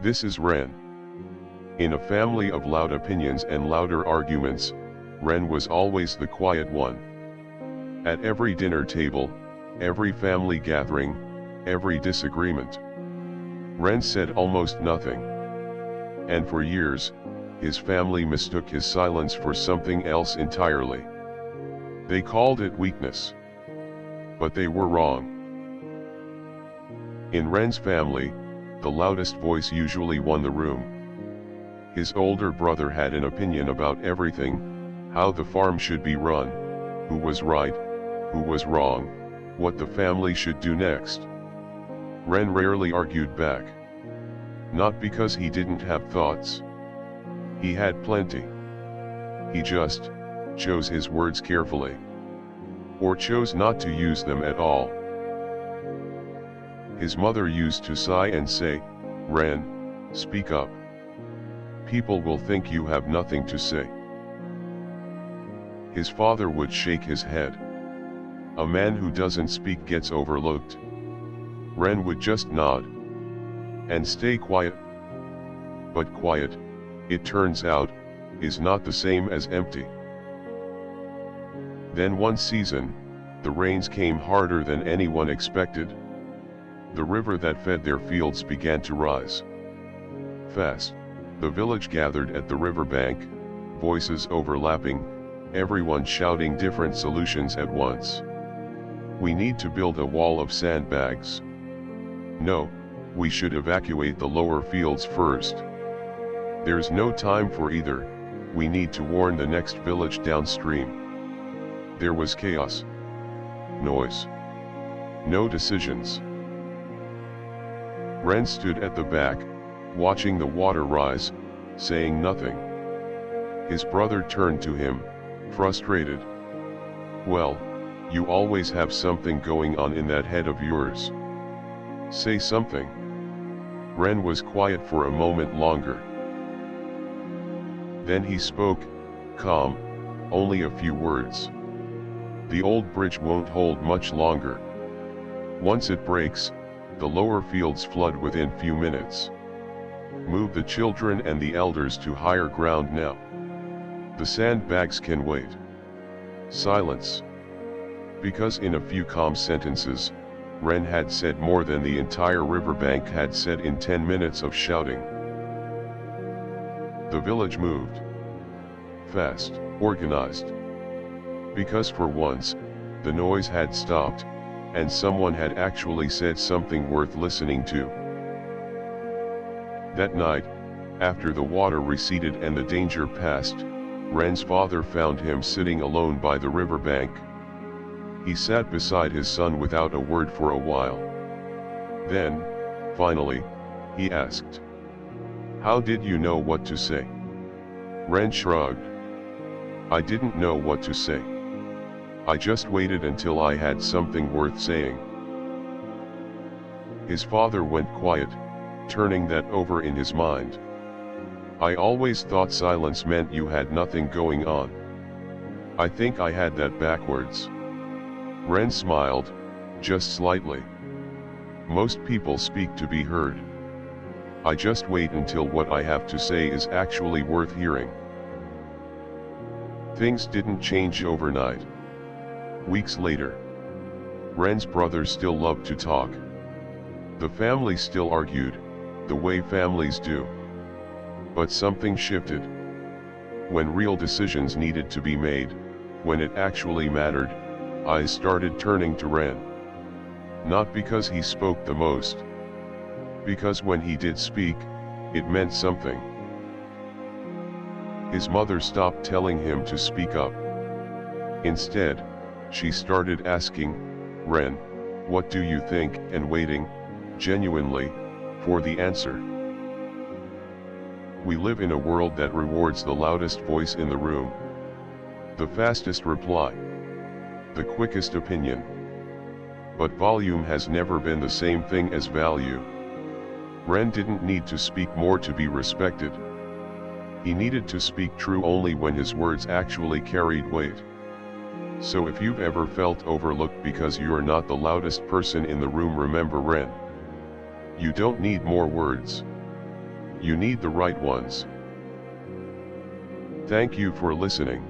This is Ren. In a family of loud opinions and louder arguments, Ren was always the quiet one. At every dinner table, every family gathering, every disagreement, Ren said almost nothing. And for years, his family mistook his silence for something else entirely. They called it weakness. But they were wrong. In Ren's family, the loudest voice usually won the room. His older brother had an opinion about everything: how the farm should be run, who was right, who was wrong, what the family should do next. Ren rarely argued back. Not because he didn't have thoughts. He had plenty. He just chose his words carefully. Or chose not to use them at all. His mother used to sigh and say, "Ren, speak up. People will think you have nothing to say." His father would shake his head. "A man who doesn't speak gets overlooked." Ren would just nod and stay quiet. But quiet, it turns out, is not the same as empty. Then one season, the rains came harder than anyone expected. The river that fed their fields began to rise fast. The village gathered at the riverbank, voices overlapping, everyone shouting different solutions at once. "We need to build a wall of sandbags." "No, we should evacuate the lower fields first." "There's no time for either, we need to warn the next village downstream." There was chaos. Noise. No decisions. Ren stood at the back, watching the water rise, saying nothing. His brother turned to him, frustrated. "Well, you always have something going on in that head of yours. Say something." Ren was quiet for a moment longer. Then he spoke, calm, only a few words. "The old bridge won't hold much longer. Once it breaks, the lower fields flood within few minutes. Move the children and the elders to higher ground now. The sandbags can wait." Silence. Because in a few calm sentences, Ren had said more than the entire riverbank had said in 10 minutes of shouting. The village moved. Fast, organized. Because for once, the noise had stopped, and someone had actually said something worth listening to. That night, after the water receded and the danger passed, Ren's father found him sitting alone by the riverbank. He sat beside his son without a word for a while. Then, finally, he asked, "How did you know what to say?" Ren shrugged. "I didn't know what to say. I just waited until I had something worth saying." His father went quiet, turning that over in his mind. "I always thought silence meant you had nothing going on. I think I had that backwards." Ren smiled, just slightly. "Most people speak to be heard. I just wait until what I have to say is actually worth hearing." Things didn't change overnight. Weeks later, Ren's brother still loved to talk. The family still argued, the way families do. But something shifted. When real decisions needed to be made, when it actually mattered, eyes started turning to Ren. Not because he spoke the most. Because when he did speak, it meant something. His mother stopped telling him to speak up. Instead, she started asking, "Ren, what do you think?" and waiting, genuinely, for the answer. We live in a world that rewards the loudest voice in the room. The fastest reply. The quickest opinion. But volume has never been the same thing as value. Ren didn't need to speak more to be respected. He needed to speak true only when his words actually carried weight. So if you've ever felt overlooked because you're not the loudest person in the room, remember Ren. You don't need more words. You need the right ones. Thank you for listening.